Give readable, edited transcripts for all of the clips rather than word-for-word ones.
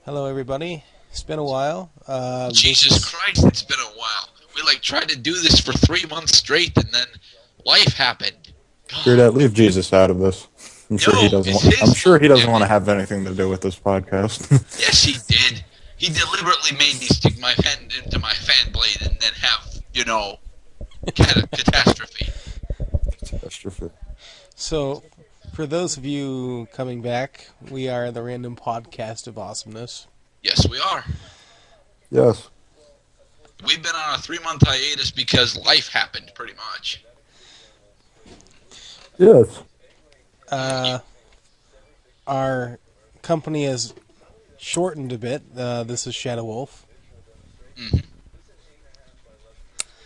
Hello, everybody. It's been a while. Jesus Christ, it's been a while. We tried to do this for 3 months straight, and then life happened. Sure, God. that leave Jesus out of this. I'm sure he No, doesn't. it's I'm his sure fault, he doesn't damn want to it. have anything to do with this podcast. Yes, he did. He deliberately made me stick my hand into my fan blade and then have, catastrophe. Catastrophe. So, for those of you coming back, we are the random podcast of Awesomeness. Yes, we are. Yes. We've been on a 3-month hiatus because life happened, pretty much. Yes. Our company has shortened a bit. This is Shadow Wolf. Mm-hmm.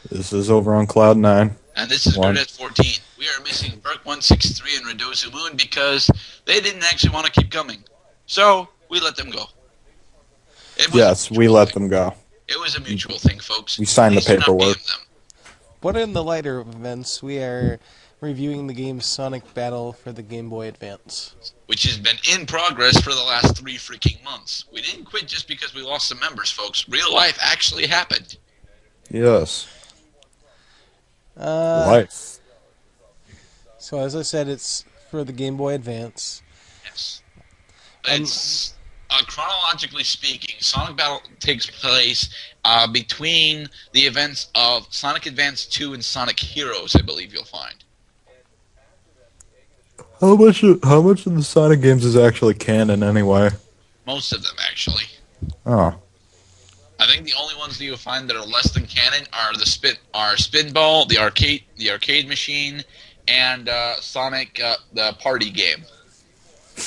This is over on Cloud 9. And this is Grid 14. We are missing Burke 163 and Redosu Moon because they didn't actually want to keep coming. So, we let them go. Yes, we let them go. It was a mutual thing, folks. We signed the paperwork. But in the lighter events, we are reviewing the game Sonic Battle for the Game Boy Advance, which has been in progress for the last 3 freaking months. We didn't quit just because we lost some members, folks. Real life actually happened. Yes. Life. So as I said, it's for the Game Boy Advance. Yes. It's chronologically speaking, Sonic Battle takes place between the events of Sonic Advance 2 and Sonic Heroes, I believe you'll find. How much of the Sonic games is actually canon anyway? Most of them, actually. Oh. I think the only ones that you'll find that are less than canon are Spinball, the arcade machine, and Sonic, the party game.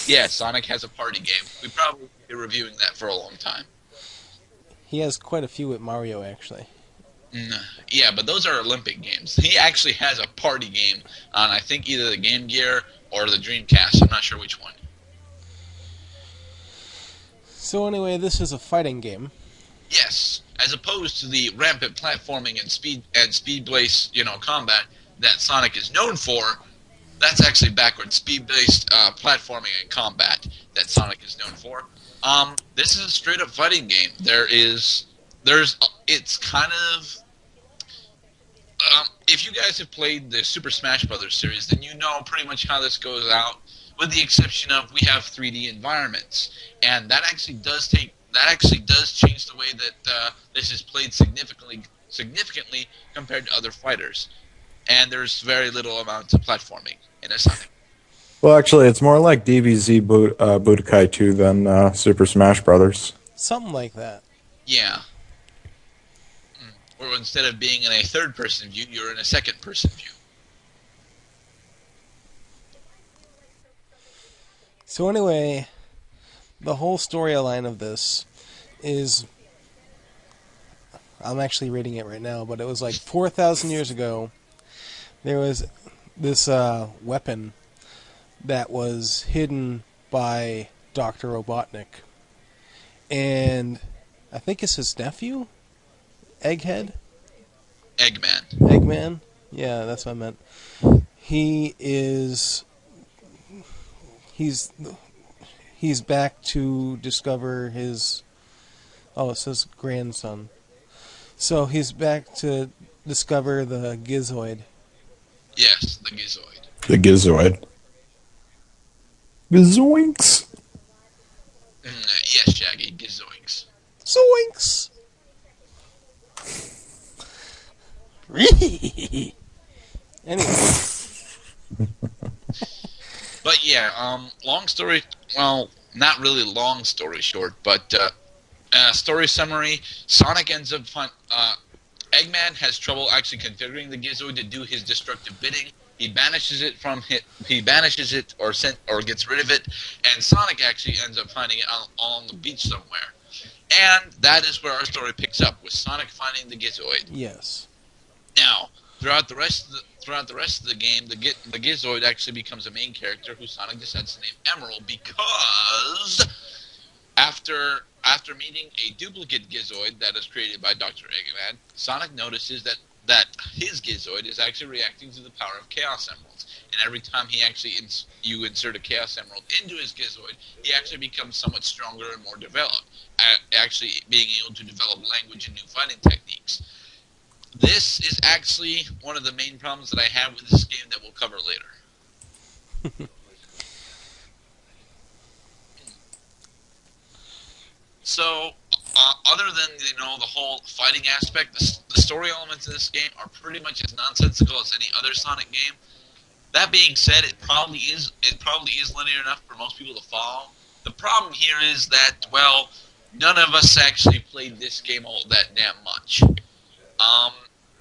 Yeah, Sonic has a party game. We probably will be reviewing that for a long time. He has quite a few with Mario, actually. Yeah, but those are Olympic games. He actually has a party game on, I think, either the Game Gear or the Dreamcast. I'm not sure which one. So anyway, this is a fighting game. Yes, as opposed to the rampant platforming and speed-based, combat that Sonic is known for. That's actually backwards. Speed-based platforming and combat that Sonic is known for. This is a straight-up fighting game. It's kind of. If you guys have played the Super Smash Brothers series, then you know pretty much how this goes out. With the exception of we have 3D environments, and that actually does change the way that this is played significantly compared to other fighters. And there's very little amount of platforming in a Sonic. Well, actually, it's more like DBZ Budokai 2 than Super Smash Brothers. Something like that. Yeah. Or instead of being in a third-person view, you're in a second-person view. So anyway, the whole storyline of this is... I'm actually reading it right now, but it was like 4,000 years ago. There was this weapon that was hidden by Dr. Robotnik. And I think it's his nephew? Egghead? Eggman. Yeah, that's what I meant. He's back to discover his... Oh, it says grandson. So he's back to discover the Gizoid. Yes, the Gizoid. The Gizoid. Gizoinks! Yes, Shaggy, Gizoinks. Zoinks! Anyway. But yeah, long story... Well, not really long story short, but story summary, Sonic ends up... Eggman has trouble actually configuring the Gizoid to do his destructive bidding. He banishes it or gets rid of it, and Sonic actually ends up finding it on the beach somewhere. And that is where our story picks up, with Sonic finding the Gizoid. Yes. Now, throughout the rest of the game, the Gizoid actually becomes a main character who Sonic decides to name Emerald because after meeting a duplicate Gizoid that is created by Dr. Eggman, Sonic notices that his Gizoid is actually reacting to the power of Chaos Emeralds. and every time you insert a Chaos Emerald into his Gizoid, he actually becomes somewhat stronger and more developed, actually being able to develop language and new fighting techniques. This is actually one of the main problems that I have with this game that we'll cover later. So, other than the whole fighting aspect, the story elements in this game are pretty much as nonsensical as any other Sonic game. That being said, it probably is linear enough for most people to follow. The problem here is that, well, none of us actually played this game all that damn much.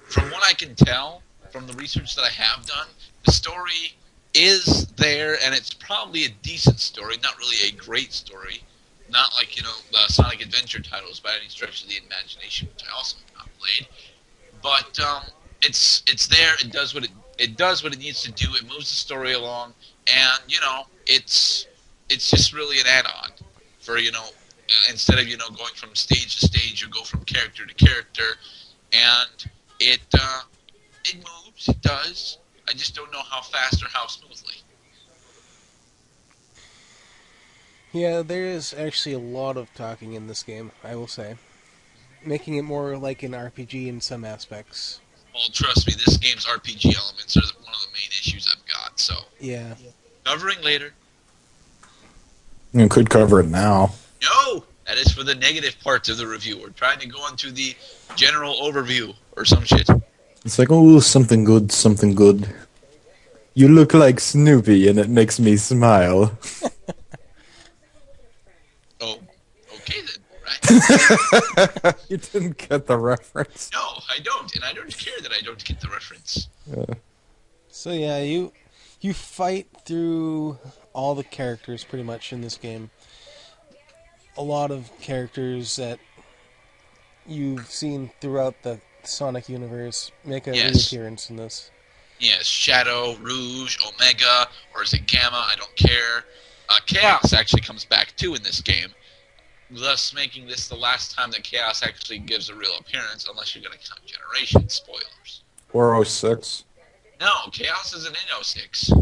From what I can tell, from the research that I have done, the story is there, and it's probably a decent story, not really a great story. Not like, the Sonic Adventure titles by any stretch of the imagination, which I also have not played. But it's there. It does what it needs to do. It moves the story along, and it's just really an add-on for instead of going from stage to stage, you go from character to character, and it moves. It does. I just don't know how fast or how smoothly. Yeah, there is actually a lot of talking in this game, I will say. Making it more like an RPG in some aspects. Well, trust me, this game's RPG elements are one of the main issues I've got, so... Yeah. Covering later. You could cover it now. No! That is for the negative parts of the review. We're trying to go into the general overview, or some shit. It's like, oh, something good, something good. You look like Snoopy, and it makes me smile. Oh, okay then, right? You didn't get the reference. No, I don't, and I don't care that I don't get the reference. So yeah, you fight through all the characters pretty much in this game. A lot of characters that you've seen throughout the Sonic universe make a reappearance in this. Yes, Shadow, Rouge, Omega, or is it Gamma? I don't care. Chaos actually comes back too in this game, thus making this the last time that Chaos actually gives a real appearance, unless you're going to count Generation. Spoilers. Or 06. No, Chaos isn't in 06.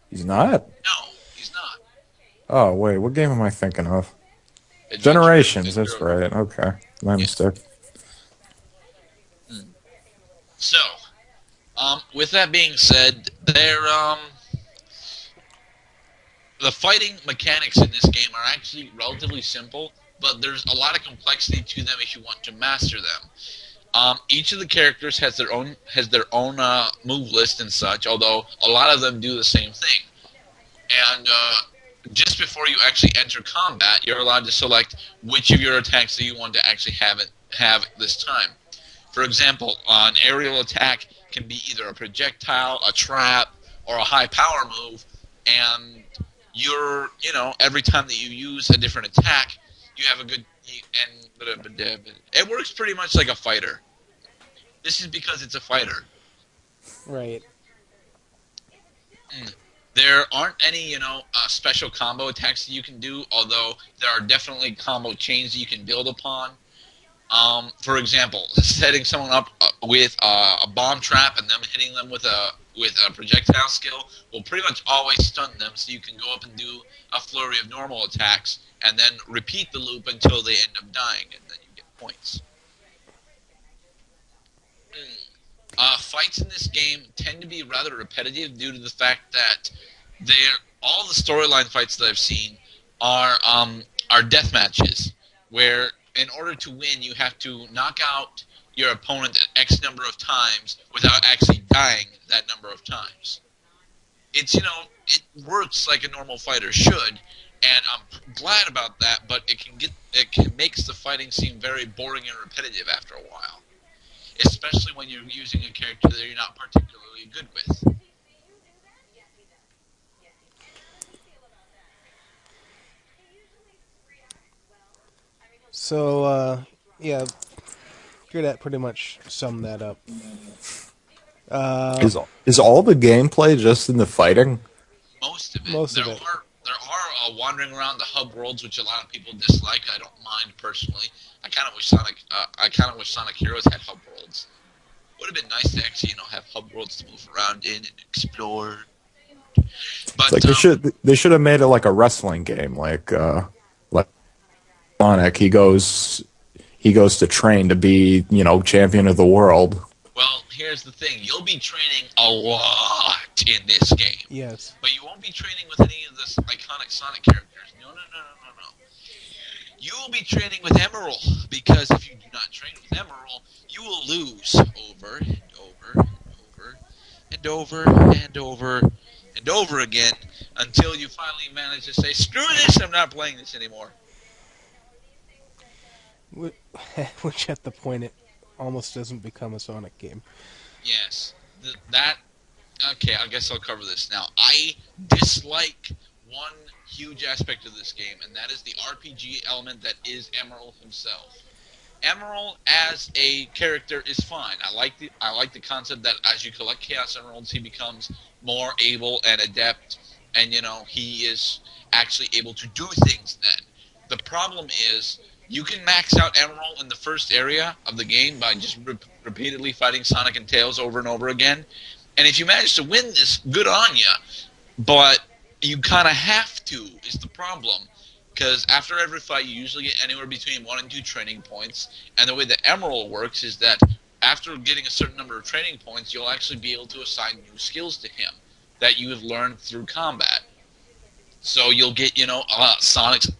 He's not? No, he's not. Oh, wait, what game am I thinking of? Generations, that's right. Okay, my mistake. So, with that being said, the fighting mechanics in this game are actually relatively simple, but there's a lot of complexity to them if you want to master them. Each of the characters has their own move list and such, although a lot of them do the same thing. And just before you actually enter combat, you're allowed to select which of your attacks that you want to actually have this time. For example, an aerial attack can be either a projectile, a trap, or a high power move, and every time that you use a different attack, you have a good, it works pretty much like a fighter. This is because it's a fighter. Right. There aren't any, special combo attacks that you can do, although there are definitely combo chains that you can build upon. For example, setting someone up with a bomb trap and then hitting them with a projectile skill will pretty much always stun them, so you can go up and do a flurry of normal attacks and then repeat the loop until they end up dying, and then you get points. Fights in this game tend to be rather repetitive due to the fact that all the storyline fights that I've seen are death matches, where in order to win, you have to knock out your opponent X number of times without actually dying that number of times. It's, it works like a normal fighter should, and I'm glad about that, but it makes the fighting seem very boring and repetitive after a while. Especially when you're using a character that you're not particularly good with. So, yeah, Gridette pretty much summed that up. Is all the gameplay just in the fighting? Most of it. Most of it. There are wandering around the hub worlds, which a lot of people dislike. I don't mind personally. I kind of wish Sonic Heroes had hub worlds. Would have been nice to actually, have hub worlds to move around in and explore. It's But like they should have made it like a wrestling game, like Sonic. He goes to train to be, champion of the world. well, here's the thing: you'll be training a lot in this game, Yes. but you won't be training with any of the iconic Sonic characters. No, no, no, no, no, no. You will be training with Emerald, because if you do not train with Emerald, you will lose over and over and over and over and over and over again until you finally manage to say, "Screw this! I'm not playing this anymore." Which at the point it almost doesn't become a Sonic game. Yes, that. Okay, I guess I'll cover this now. I dislike one huge aspect of this game, and that is the RPG element that is Emerald himself. Emerald as a character is fine. I like the concept that as you collect Chaos Emeralds, he becomes more able and adept, and he is actually able to do things. Then the problem is you can max out Emerald in the first area of the game by just repeatedly fighting Sonic and Tails over and over again, and if you manage to win this, good on ya. But you kind of have to is the problem. Because after every fight, you usually get anywhere between 1 and 2 training points. And the way that Emerald works is that after getting a certain number of training points, you'll actually be able to assign new skills to him that you have learned through combat. So you'll get, Sonic's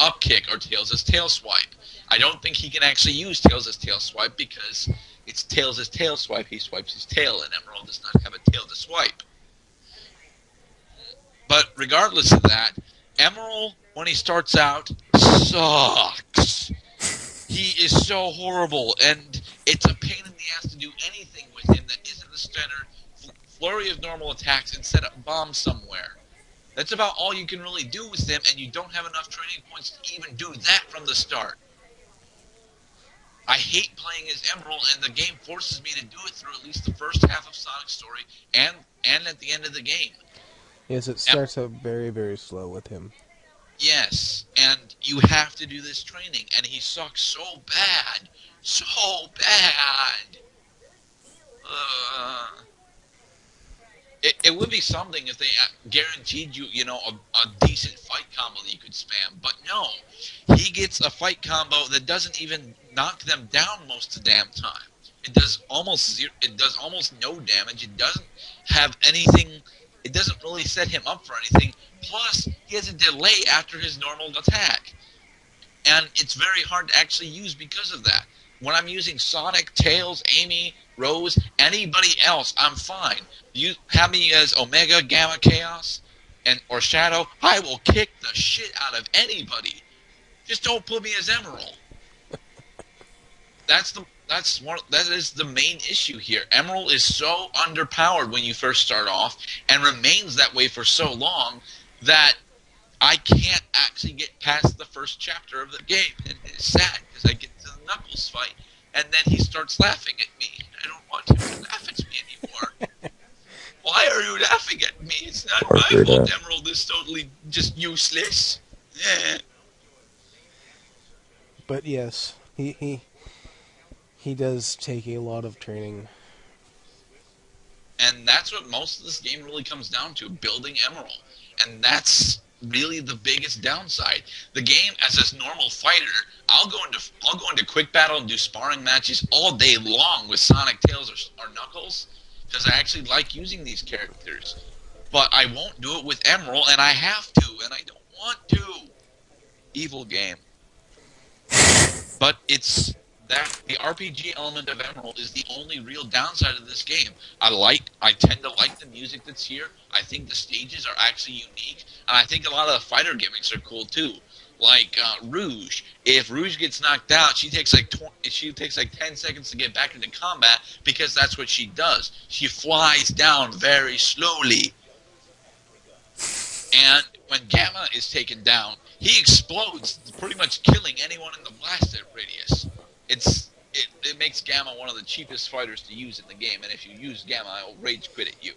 up kick or Tails' tail swipe. I don't think he can actually use Tails' tail swipe because it's Tails' tail swipe. He swipes his tail, and Emerald does not have a tail to swipe. But regardless of that, Emerald, when he starts out, sucks. He is so horrible, and it's a pain in the ass to do anything with him that isn't the standard flurry of normal attacks and set up bombs somewhere. That's about all you can really do with him, and you don't have enough training points to even do that from the start. I hate playing as Emerald, and the game forces me to do it through at least the first half of Sonic's story and at the end of the game. Yes, it starts out very, very slow with him. Yes, and you have to do this training, and he sucks so bad. So bad. It would be something if they guaranteed you, a decent fight combo that you could spam. But no, he gets a fight combo that doesn't even knock them down most of the damn time. It does almost no damage. It doesn't have anything. It doesn't really set him up for anything. Plus, he has a delay after his normal attack. And it's very hard to actually use because of that. When I'm using Sonic, Tails, Amy, Rose, anybody else, I'm fine. You have me as Omega, Gamma, Chaos, or Shadow, I will kick the shit out of anybody. Just don't put me as Emerald. That is the main issue here. Emerald is so underpowered when you first start off, and remains that way for so long that I can't actually get past the first chapter of the game. And it's sad because I get to the Knuckles fight, and then he starts laughing at me. I don't want him to laugh at me anymore. Why are you laughing at me? It's not my fault. Emerald is totally just useless. Yeah. But yes, he does take a lot of training. And that's what most of this game really comes down to, building Emerald. And that's really the biggest downside. The game, as this normal fighter, I'll go into quick battle and do sparring matches all day long with Sonic, Tails, or Knuckles, because I actually like using these characters. But I won't do it with Emerald, and I have to, and I don't want to. Evil game. But it's that the RPG element of Emerald is the only real downside of this game. I tend to like the music that's here. I think the stages are actually unique, and I think a lot of the fighter gimmicks are cool too. Like Rouge. If Rouge gets knocked out, she takes like 10 seconds to get back into combat because that's what she does. She flies down very slowly. And when Gamma is taken down, he explodes, pretty much killing anyone in the blast radius. It makes Gamma one of the cheapest fighters to use in the game, and if you use Gamma, I'll rage quit at you.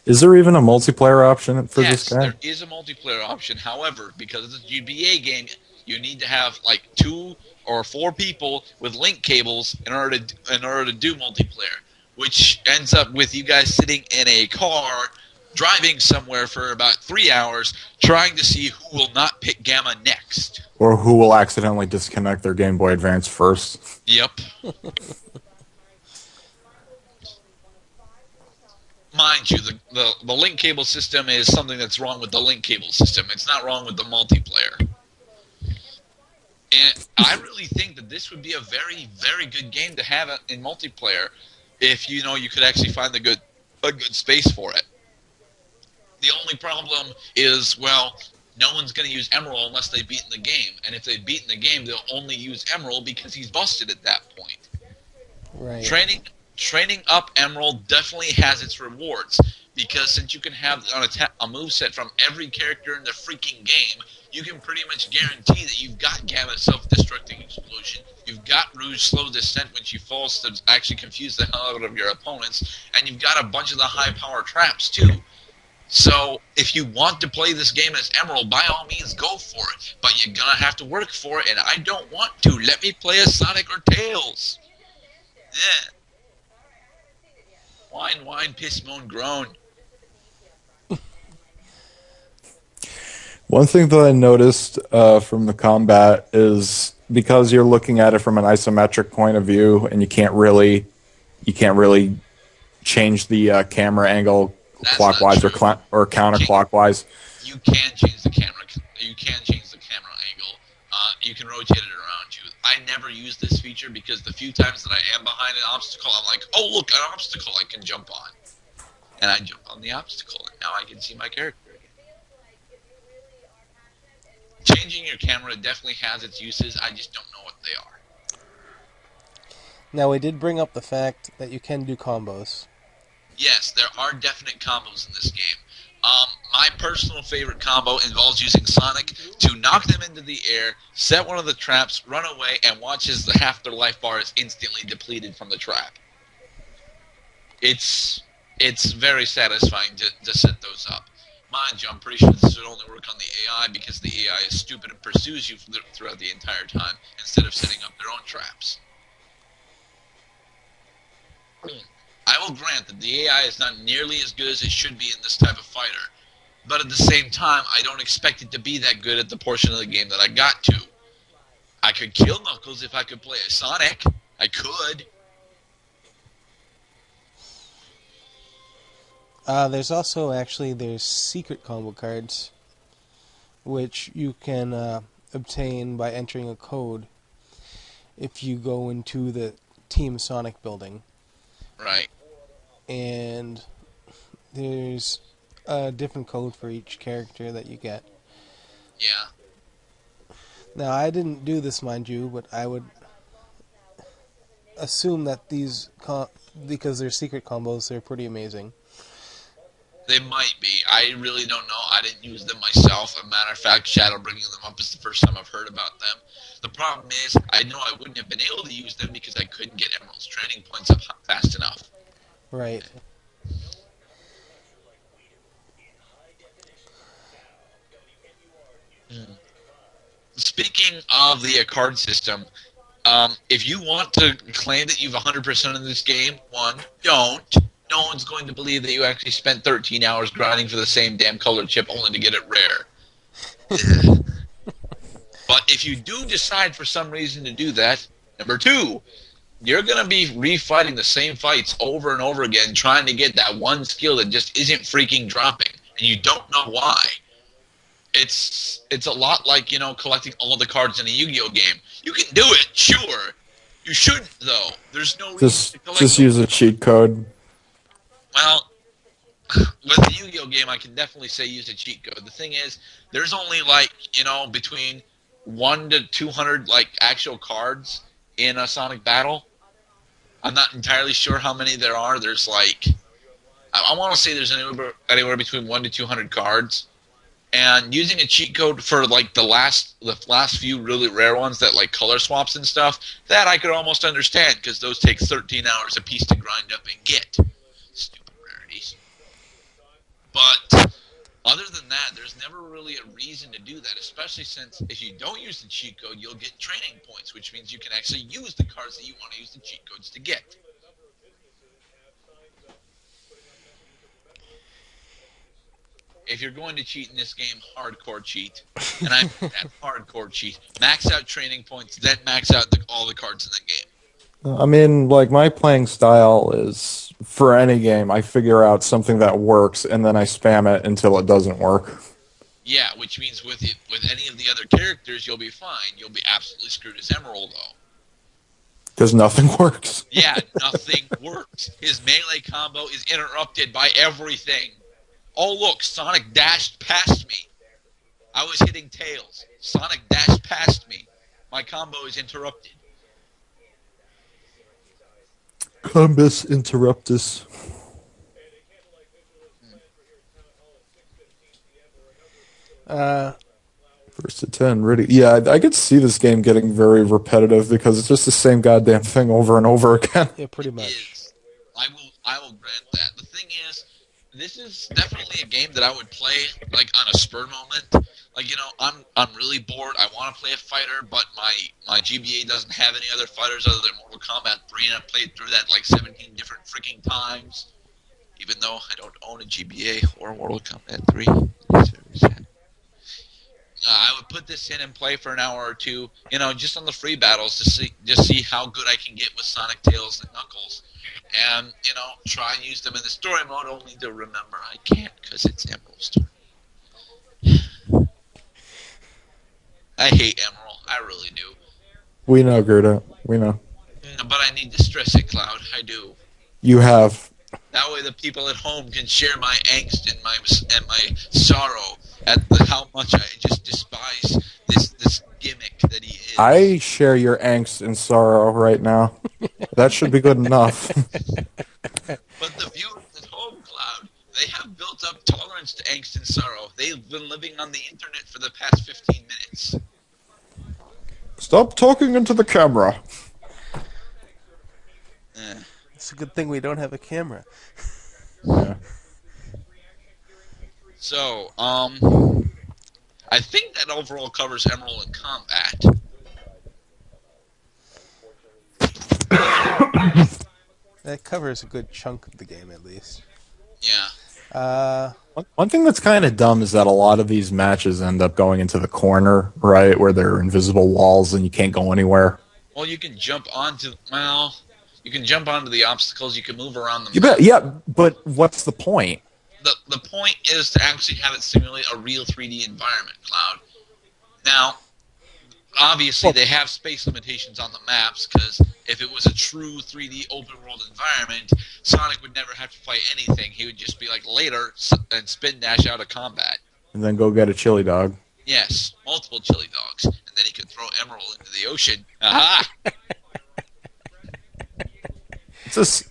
Is there even a multiplayer option for this game? Yes, there is a multiplayer option. However, because it's a GBA game, you need to have like 2 or 4 people with link cables in order to do multiplayer. which ends up with you guys sitting in a car driving somewhere for about 3 hours trying to see who will not pick Gamma next. Or who will accidentally disconnect their Game Boy Advance first. Yep. Mind you, the link cable system is something that's wrong with the link cable system. It's not wrong with the multiplayer. And I really think that this would be a very, very good game to have in multiplayer if you could actually find a good space for it. The only problem is, well, no one's going to use Emerald unless they've beaten the game. And if they've beaten the game, they'll only use Emerald because he's busted at that point. Right. Training up Emerald definitely has its rewards, because since you can have a moveset from every character in the freaking game, you can pretty much guarantee that you've got Gamma Self-Destructing Explosion, you've got Rouge Slow Descent when she falls to actually confuse the hell out of your opponents, and you've got a bunch of the high-power traps too. So, if you want to play this game as Emerald, by all means go for it, but you're gonna have to work for it, and I don't want to. Let me play as Sonic or Tails. Yeah. Whine, whine, piss, moan, groan. One thing that I noticed from the combat is because you're looking at it from an isometric point of view, and you can't really change the camera angle clockwise or counterclockwise. You can change the camera. You can change the camera angle. You can rotate it around you. I never use this feature because the few times that I am behind an obstacle, I'm like, oh look, an obstacle I can jump on, and I jump on the obstacle, and now I can see my character again. Changing your camera definitely has its uses. I just don't know what they are. Now, we did bring up the fact that you can do combos. Yes, there are definite combos in this game. My personal favorite combo involves using Sonic to knock them into the air, set one of the traps, run away, and watch as half their life bar is instantly depleted from the trap. It's very satisfying to set those up. Mind you, I'm pretty sure this would only work on the AI because the AI is stupid and pursues you throughout the entire time instead of setting up their own traps. I will grant that the AI is not nearly as good as it should be in this type of fighter, but at the same time, I don't expect it to be that good at the portion of the game that I got to. I could kill Knuckles if I could play as Sonic. I could. There's also there's secret combo cards, which you can obtain by entering a code if you go into the Team Sonic building. Right. And there's a different code for each character that you get. Yeah. Now, I didn't do this, mind you, but I would assume that these, because they're secret combos, they're pretty amazing. They might be. I really don't know. I didn't use them myself. As a matter of fact, Shadow bringing them up is the first time I've heard about them. The problem is, I know I wouldn't have been able to use them because I couldn't get Emerald's training points up fast enough. Right. Speaking of the card system, if you want to claim that you've 100% in this game, don't. No one's going to believe that you actually spent 13 hours grinding for the same damn colored chip only to get it rare. But if you do decide for some reason to do that, number 2, you're going to be refighting the same fights over and over again trying to get that one skill that just isn't freaking dropping, and you don't know why. It's a lot like, collecting all the cards in a Yu-Gi-Oh game. You can do it, sure. You shouldn't, though. There's no reason to collect Just use a cheat code. Well, with the Yu-Gi-Oh game, I can definitely say use a cheat code. The thing is, there's only between 1 to 200 actual cards in a Sonic battle. I'm not entirely sure how many there are. There's I want to say there's anywhere between 1 to 200 cards. And using a cheat code for the last few really rare ones that color swaps and stuff, that I could almost understand because those take 13 hours a piece to grind up and get. Stupid rarities. But other than that, there's never really a reason to do that, especially since if you don't use the cheat code, you'll get training points, which means you can actually use the cards that you want to use the cheat codes to get. if you're going to cheat in this game, hardcore cheat. And I mean that hardcore cheat. Max out training points, then max out all the cards in the game. I mean, like, my playing style is, for any game, I figure out something that works, and then I spam it until it doesn't work. Yeah, which means with any of the other characters, you'll be fine. You'll be absolutely screwed as Emerald, though. Because nothing works. Yeah, nothing works. His melee combo is interrupted by everything. Oh, look, Sonic dashed past me. I was hitting Tails. Sonic dashed past me. My combo is interrupted. Combus interruptus. First to 10, ready. Yeah, I could see this game getting very repetitive because it's just the same goddamn thing over and over again. Yeah, pretty much. I will grant that. The thing is, this is definitely a game that I would play like on a spur moment. Like, you know, I'm really bored. I want to play a fighter, but my GBA doesn't have any other fighters other than Mortal Kombat 3, and I've played through that like 17 different freaking times. Even though I don't own a GBA or Mortal Kombat 3. It's very sad. I would put this in and play for an hour or two, you know, just on the free battles to see how good I can get with Sonic, Tails, and Knuckles. And, you know, try and use them in the story mode, only to remember I can't because it's Emerald Story. I hate Emerald. I really do. We know, Gerda. We know. But I need to stress it, Cloud. I do. You have. That way the people at home can share my angst and my sorrow at how much I just despise this gimmick that he is. I share your angst and sorrow right now. That should be good enough. But the viewers at home, Cloud, they have built up tolerance to angst and sorrow. They've been living on the internet for the past 15 minutes. Stop talking into the camera. It's a good thing we don't have a camera. Yeah. So, I think that overall covers Emerald in combat. That covers a good chunk of the game, at least. Yeah. One thing that's kind of dumb is that a lot of these matches end up going into the corner, right, where there are invisible walls and you can't go anywhere. Well, you can jump onto the obstacles. You can move around them. You bet. Yeah, but what's the point? The point is to actually have it simulate a real 3D environment, Cloud. Now, obviously, they have space limitations on the maps, because if it was a true 3D open-world environment, Sonic would never have to fight anything. He would just be like, later, and spin dash out of combat. And then go get a chili dog. Yes, multiple chili dogs. And then he could throw Emerald into the ocean. Aha! It's just,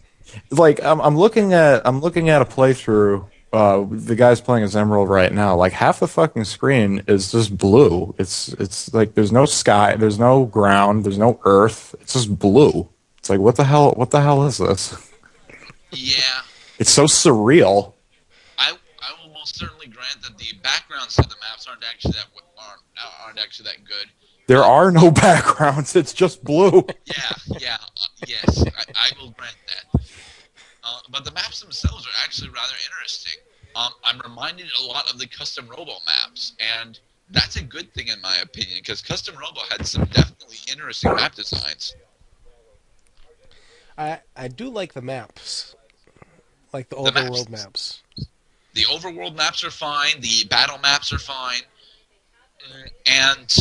like, I'm looking at a playthrough. The guy's playing as Emerald right now. Like, half the fucking screen is just blue. It's like there's no sky, there's no ground, there's no earth. It's just blue. It's like, what the hell is this? Yeah. It's so surreal. I will most certainly grant that the backgrounds to the maps aren't actually that good. There are no backgrounds. It's just blue. Yes, I will grant that. But the maps themselves are actually rather interesting. I'm reminded a lot of the Custom Robo maps, and that's a good thing in my opinion, because Custom Robo had some definitely interesting map designs. I do like the maps. Like the overworld maps. The overworld maps are fine, the battle maps are fine, and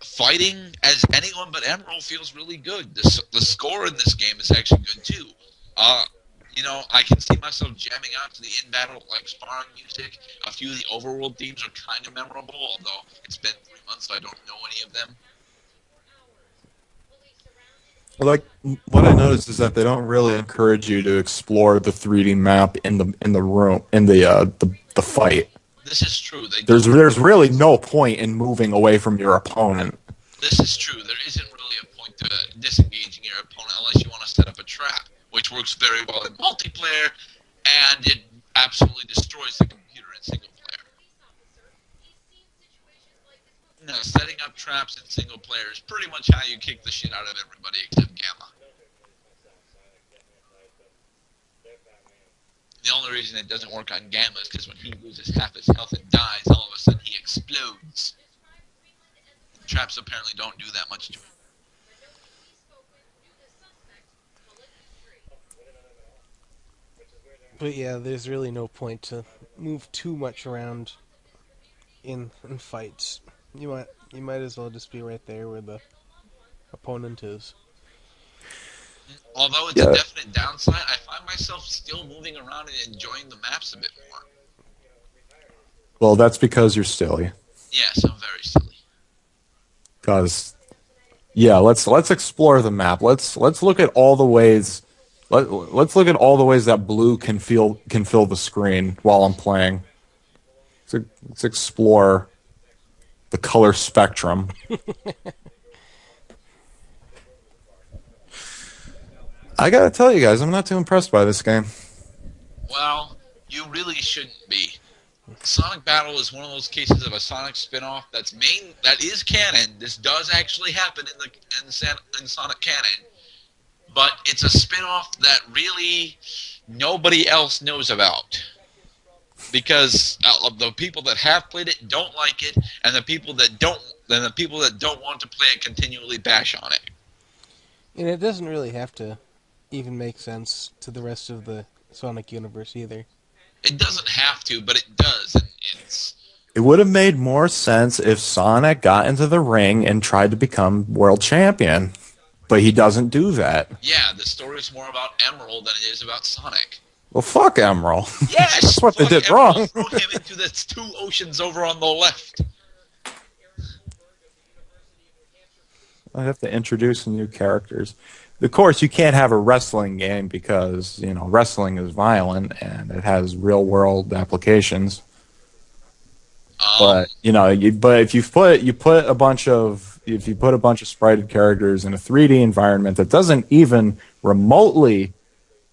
fighting as anyone but Emerald feels really good. The score in this game is actually good too. You know, I can see myself jamming out to the in-battle, like, sparring music. A few of the overworld themes are kind of memorable, although it's been 3 months, so I don't know any of them. Like, what I noticed is that they don't really encourage you to explore the 3D map in the room, in the fight. This is true. There's really no point in moving away from your opponent. This is true. There isn't really a point to disengaging your opponent unless you want to set up a trap, which works very well in multiplayer, and it absolutely destroys the computer in single player. No, setting up traps in single player is pretty much how you kick the shit out of everybody except Gamma. The only reason it doesn't work on Gamma is because when he loses half his health and dies, all of a sudden he explodes. Traps apparently don't do that much to him. But yeah, there's really no point to move too much around in fights. You might as well just be right there where the opponent is. Although it's a Yeah. definite downside, I find myself still moving around and enjoying the maps a bit more. Well, that's because you're silly. Yes, I'm very silly. Because, yeah, let's explore the map. Let's look at all the ways. Let's look at all the ways that blue can fill the screen while I'm playing. Let's explore the color spectrum. I gotta tell you guys, I'm not too impressed by this game. Well, you really shouldn't be. Sonic Battle is one of those cases of a Sonic spin-off that is canon. This does actually happen in Sonic canon, but it's a spin-off that really nobody else knows about because the people that have played it don't like it, and the people that don't want to play it continually bash on it. And it doesn't really have to even make sense to the rest of the Sonic universe either. It doesn't have to, but it does, and It would have made more sense if Sonic got into the ring and tried to become world champion, but he doesn't do that. yeah, the story is more about Emerald than it is about Sonic. Well, fuck Emerald. Yes, That's what they did Emerald wrong. Throw him into the two oceans over on the left. I have to introduce new characters. Of course, you can't have a wrestling game because wrestling is violent and it has real world applications. But if you put a bunch of sprited characters in a 3D environment that doesn't even remotely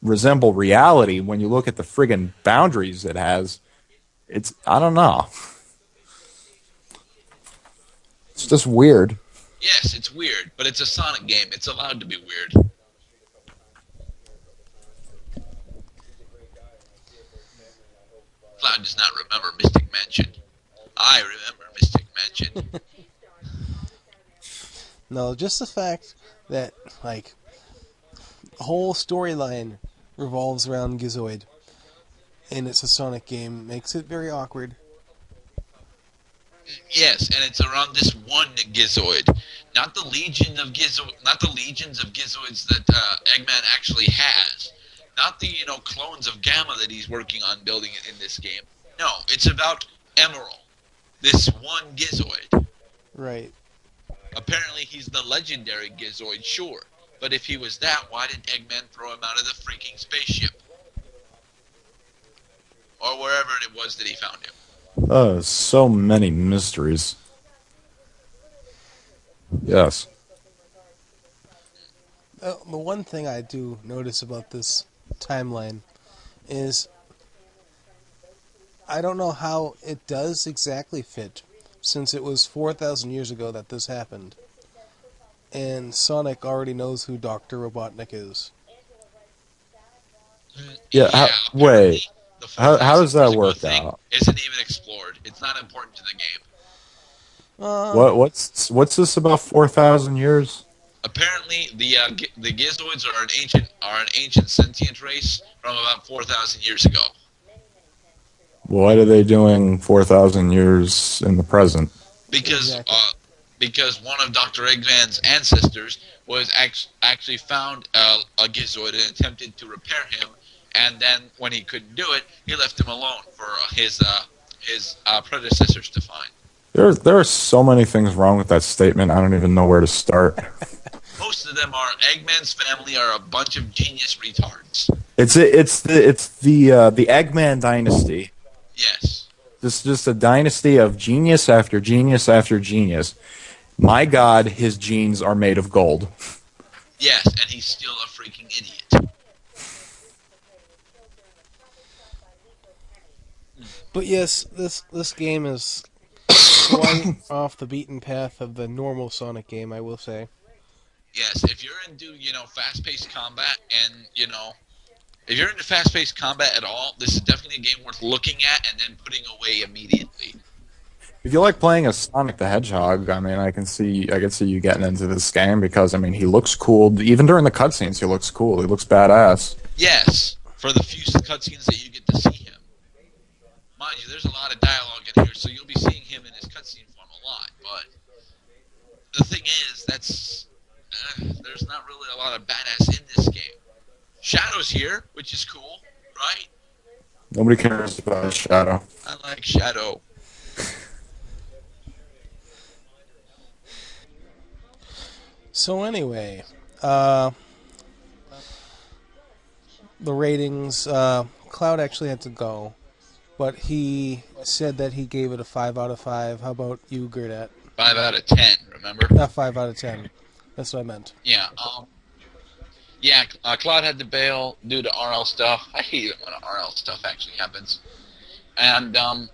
resemble reality when you look at the friggin' boundaries it has, I don't know. It's just weird. Yes, it's weird, but it's a Sonic game. It's allowed to be weird. Cloud does not remember Mystic Mansion. I remember Mystic Mansion. No, just the fact that, the whole storyline revolves around Gizoid, and it's a Sonic game, makes it very awkward. Yes, and it's around this one Gizoid, not the legions of Gizoids that Eggman actually has, not the clones of Gamma that he's working on building in this game. No, it's about Emerald, this one Gizoid. Right. Apparently, he's the legendary Gizoid, sure, but if he was that, why did Eggman throw him out of the freaking spaceship, or wherever it was that he found him? So many mysteries. Yes. The one thing I do notice about this timeline is I don't know how it does exactly fit, since it was 4,000 years ago that this happened. And Sonic already knows who Dr. Robotnik is. Yeah, wait. How does that work out? Isn't even explored. It's not important to the game. What's this about 4,000 years? Apparently, the Gizoids are an ancient sentient race from about 4,000 years ago. What are they doing 4,000 years in the present? Because Exactly. because one of Dr. Eggman's ancestors was actually found a Gizoid and attempted to repair him, and then when he couldn't do it, he left him alone for his predecessors to find. There are so many things wrong with that statement. I don't even know where to start. Most of them are Eggman's family are a bunch of genius retards. It's the Eggman dynasty. Yes. This is just a dynasty of genius after genius after genius. My God, his genes are made of gold. Yes, and he's still a freaking idiot. But yes, this game is quite off the beaten path of the normal Sonic game, I will say. Yes, if you're into, fast-paced combat and, If you're into fast-paced combat at all, this is definitely a game worth looking at and then putting away immediately. If you like playing as Sonic the Hedgehog, I mean, I can see you getting into this game because I mean, he looks cool. Even during the cutscenes, he looks cool. He looks badass. Yes, for the few cutscenes that you get to see him. Mind you, there's a lot of dialogue in here, so you'll be seeing him in his cutscene form a lot. But the thing is, there's not really a lot of badass in this game. Shadow's here, which is cool, right? Nobody cares about Shadow. I like Shadow. So anyway, the ratings. Cloud actually had to go, but he said that he gave it a 5 out of 5. How about you, Gerdette? 5 out of 10, remember? 5 out of 10. That's what I meant. Yeah, Claude had to bail due to RL stuff. I hate it when RL stuff actually happens. And, I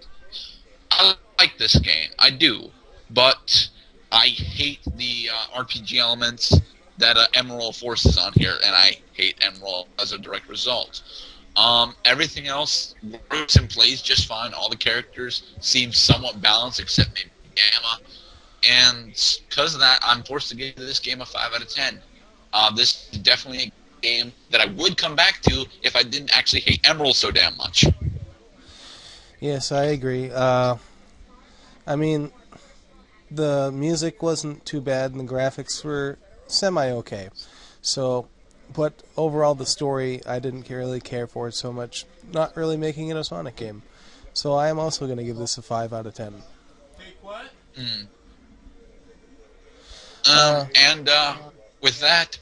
like this game. I do. But I hate the RPG elements that Emerald forces on here, and I hate Emerald as a direct result. Everything else works and plays just fine. All the characters seem somewhat balanced, except maybe Gamma. And because of that, I'm forced to give this game a 5 out of 10. This is definitely a game that I would come back to if I didn't actually hate Emerald so damn much. Yes, I agree. I mean, the music wasn't too bad, and the graphics were semi-okay. So, but overall, the story, I didn't really care for it so much. Not really making it a Sonic game. So I am also going to give this a 5 out of 10. Take what? With that,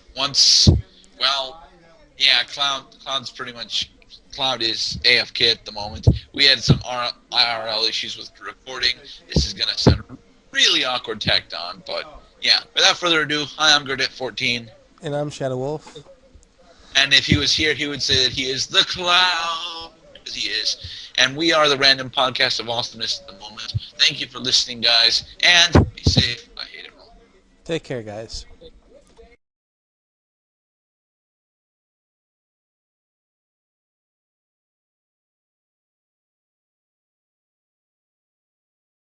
Cloud is AFK at the moment. We had some IRL issues with the recording. This is going to sound really awkward tacked on, but yeah. Without further ado, hi, I'm Gerdette14. And I'm Shadow Wolf. And if he was here, he would say that he is the Cloud, because he is. And we are the random podcast of Awesomeness at the moment. Thank you for listening, guys, and be safe. I hate it all. Take care, guys.